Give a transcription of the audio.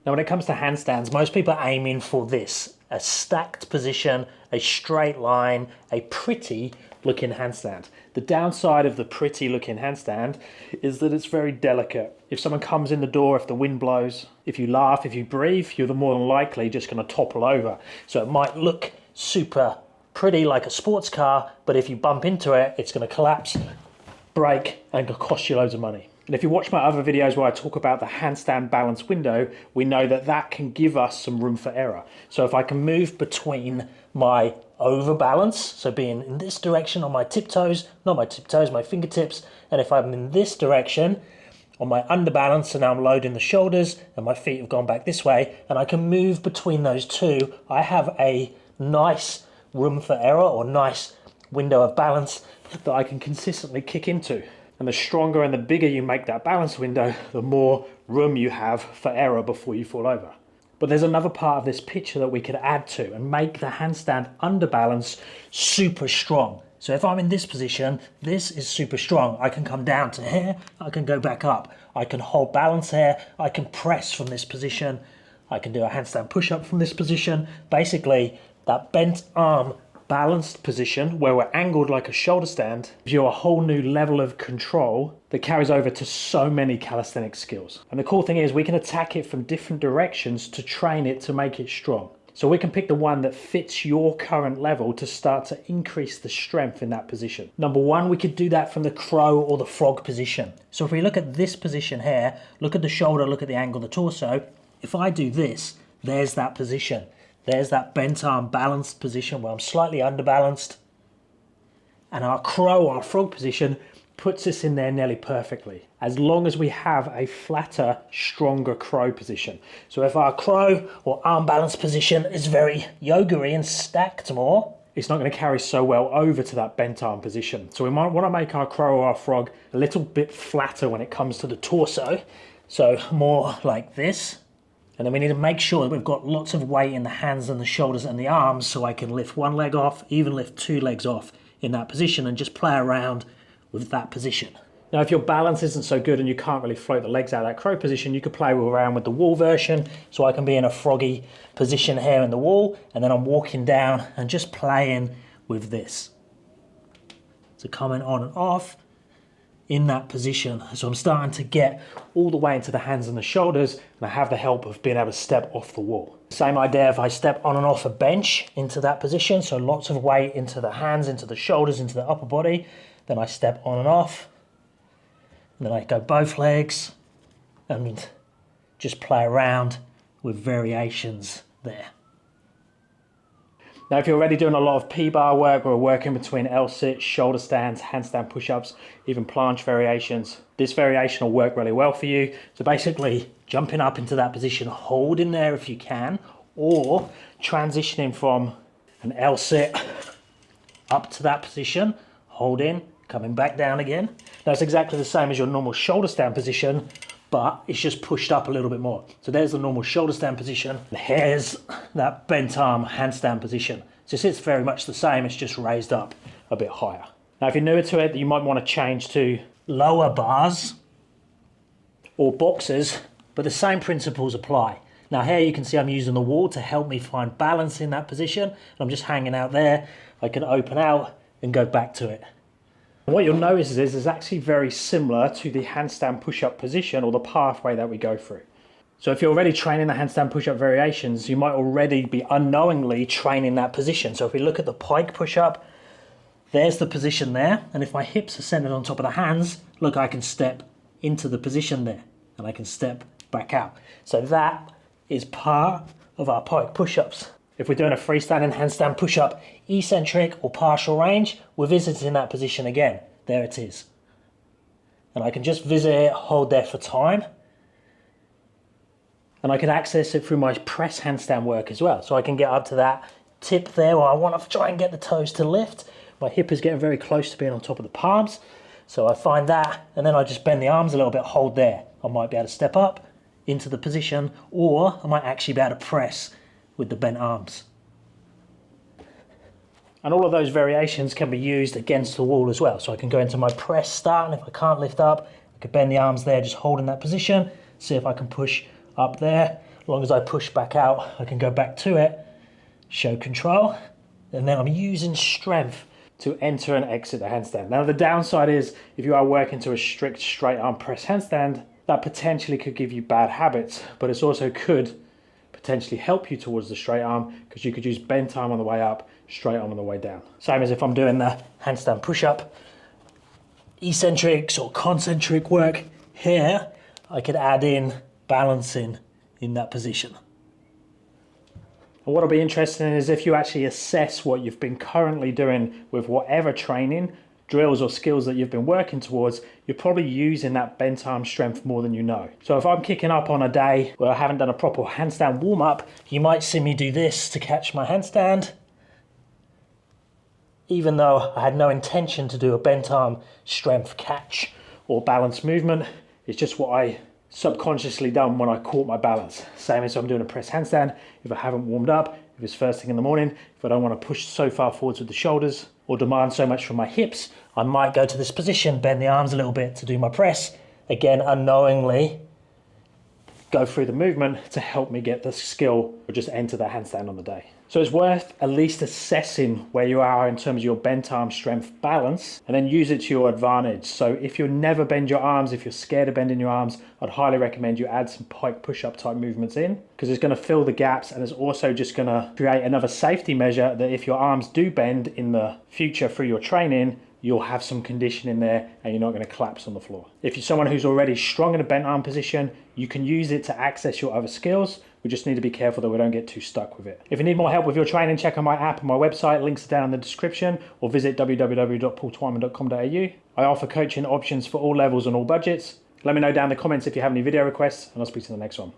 Now when it comes to handstands, most people are aiming for this, a stacked position, a straight line, a pretty looking handstand. The downside of the pretty looking handstand is that it's very delicate. If someone comes in the door, if the wind blows, if you laugh, if you breathe, you're more than likely just going to topple over. So it might look super pretty like a sports car, but if you bump into it, it's going to collapse, break, and cost you loads of money. And if you watch my other videos where I talk about the handstand balance window, we know that that can give us some room for error. So if I can move between my overbalance, so being in this direction on my tiptoes, not my tiptoes, my fingertips, and if I'm in this direction on my underbalance, so now I'm loading the shoulders and my feet have gone back this way, and I can move between those two, I have a nice room for error or nice window of balance that I can consistently kick into. And the stronger and the bigger you make that balance window, the more room you have for error before you fall over. But there's another part of this picture that we could add to and make the handstand underbalance super strong. So if I'm in this position, this is super strong. I can come down to here, I can go back up. I can hold balance here, I can press from this position. I can do a handstand push-up from this position. Basically, that bent arm balanced position where we're angled like a shoulder stand gives you a whole new level of control that carries over to so many calisthenics skills. And the cool thing is we can attack it from different directions to train it to make it strong. So we can pick the one that fits your current level to start to increase the strength in that position. Number one, we could do that from the crow or the frog position. So if we look at this position here, look at the shoulder, look at the angle of the torso. If I do this, there's that position. There's that bent arm balanced position where I'm slightly underbalanced. And our crow, our frog position, puts us in there nearly perfectly, as long as we have a flatter, stronger crow position. So if our crow or arm balance position is very yoga-y and stacked more, it's not going to carry so well over to that bent arm position. So we might want to make our crow or our frog a little bit flatter when it comes to the torso. So more like this. And then we need to make sure that we've got lots of weight in the hands and the shoulders and the arms so I can lift one leg off, even lift two legs off in that position and just play around with that position. Now, if your balance isn't so good and you can't really float the legs out of that crow position, you could play around with the wall version. So I can be in a froggy position here in the wall, and then I'm walking down and just playing with this. So coming on and off in that position. So I'm starting to get all the way into the hands and the shoulders, and I have the help of being able to step off the wall. Same idea if I step on and off a bench into that position, so lots of weight into the hands, into the shoulders, into the upper body. Then I step on and off, and then I go both legs and just play around with variations there. Now, if you're already doing a lot of P-bar work or working between L-sit, shoulder stands, handstand push-ups, even planche variations, this variation will work really well for you. So basically, jumping up into that position, hold in there if you can, or transitioning from an L-sit up to that position, hold in, coming back down again. That's exactly the same as your normal shoulder stand position, but it's just pushed up a little bit more. So there's the normal shoulder stand position. Here's that bent arm handstand position. So it's very much the same, it's just raised up a bit higher. Now, if you're newer to it, you might want to change to lower bars or boxes, but the same principles apply. Now here you can see I'm using the wall to help me find balance in that position. I'm just hanging out there. I can open out and go back to it. What you'll notice is it's actually very similar to the handstand push-up position or the pathway that we go through. So if you're already training the handstand push-up variations, you might already be unknowingly training that position. So if we look at the pike push-up, there's the position there. And if my hips are centered on top of the hands, look, I can step into the position there and I can step back out. So that is part of our pike push-ups. If we're doing a freestanding handstand push-up, eccentric or partial range, we're visiting that position again. There it is. And I can just visit it, hold there for time. And I can access it through my press handstand work as well. So I can get up to that tip there where I want to try and get the toes to lift. My hip is getting very close to being on top of the palms. So I find that, and then I just bend the arms a little bit, hold there. I might be able to step up into the position, or I might actually be able to press with the bent arms. And all of those variations can be used against the wall as well. So I can go into my press start, and if I can't lift up, I can bend the arms there, just holding that position, see if I can push up there. long as I push back out, I can go back to it, show control, and then I'm using strength to enter and exit the handstand. Now the downside is, if you are working to a strict straight arm press handstand, that potentially could give you bad habits, but it also could potentially help you towards the straight arm, because you could use bent arm on the way up, straight arm on the way down. Same as if I'm doing the handstand push up, eccentrics or concentric work here, I could add in balancing in that position. And what I'll be interested in is if you actually assess what you've been currently doing with whatever training, drills or skills that you've been working towards, you're probably using that bent arm strength more than you know. So if I'm kicking up on a day where I haven't done a proper handstand warm up, you might see me do this to catch my handstand, even though I had no intention to do a bent arm strength catch or balance movement. It's just what I subconsciously done when I caught my balance. Same as I'm doing a press handstand. If I haven't warmed up, if it's first thing in the morning, if I don't want to push so far forwards with the shoulders or demand so much from my hips, I might go to this position, bend the arms a little bit to do my press. Again, unknowingly go through the movement to help me get the skill or just enter the handstand on the day. So it's worth at least assessing where you are in terms of your bent arm strength balance, and then use it to your advantage. So if you never bend your arms, if you're scared of bending your arms, I'd highly recommend you add some pike push-up type movements in, because it's going to fill the gaps, and it's also just going to create another safety measure that if your arms do bend in the future through your training, you'll have some condition in there and you're not going to collapse on the floor. If you're someone who's already strong in a bent arm position, you can use it to access your other skills. We just need to be careful that we don't get too stuck with it. If you need more help with your training, check out my app and my website. Links are down in the description, or visit www.paultwyman.com.au. I offer coaching options for all levels and all budgets. Let me know down in the comments if you have any video requests, and I'll speak to you in the next one.